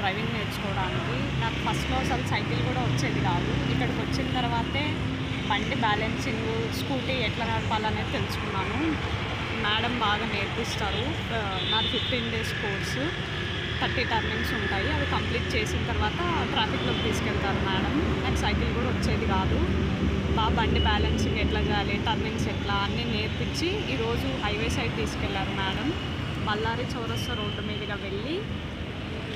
Driving నేర్చుకోవడానికి. నాకు ఫస్ట్‌లో అసలు సైకిల్ కూడా వచ్చేది కాదు. ఇక్కడికి వచ్చిన తర్వాతే బండి బ్యాలెన్సింగ్, స్కూటీ ఎట్లా నడపాలనేది తెలుసుకున్నాను. మేడం బాగా నేర్పిస్తారు. నాది 15 డేస్ కోర్సు, 30 టర్నింగ్స్ ఉంటాయి. అవి కంప్లీట్ చేసిన తర్వాత ట్రాఫిక్‌లోకి తీసుకెళ్తారు మేడం. నాకు సైకిల్ కూడా వచ్చేది కాదు. బండి బ్యాలెన్సింగ్ ఎట్లా చేయాలి, టర్నింగ్స్ ఎట్లా అన్నీ నేర్పించి ఈరోజు హైవే సైడ్ తీసుకెళ్లారు మేడం. బళ్ళారి చౌరస్తా రోడ్డు మీదుగా వెళ్ళి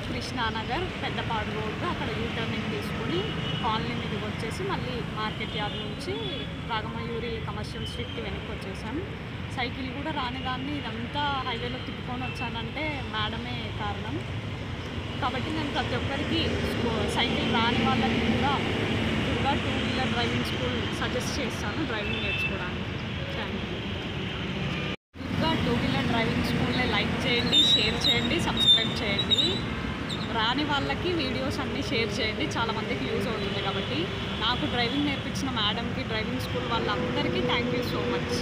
కృష్ణానగర్ పెద్దపాడు రోడ్డు అక్కడ యూటర్నింగ్ తీసుకుని కాలనీ మీదకి వచ్చేసి మళ్ళీ మార్కెట్ యార్డ్ నుంచి రాగమయూరి కమర్షియల్ స్ట్రీట్కి వెనక్కి వచ్చేసాం. సైకిల్ కూడా రాని దాన్ని ఇదంతా హైవేలో తిప్పుకొని వచ్చానంటే మేడమే కారణం. కాబట్టి నేను ప్రతి ఒక్కరికి సైకిల్ రాని వాళ్ళకి కూడా Durga 2 wheeler driving school suggest చేస్తాను డ్రైవింగ్ నేర్చుకోవడానికి. Thank you. Durga 2 wheeler driving స్కూల్ని లైక్ చేయండి, షేర్ చేయండి, సబ్స్క్రైబ్ చేయండి. రాని వాళ్ళకి వీడియోస్ అన్నీ షేర్ చేయండి, చాలామందికి యూజ్ అవుతుంది. కాబట్టి నాకు డ్రైవింగ్ నేర్పించిన మేడంకి, డ్రైవింగ్ స్కూల్ వాళ్ళందరికీ థ్యాంక్ యూ సో మచ్.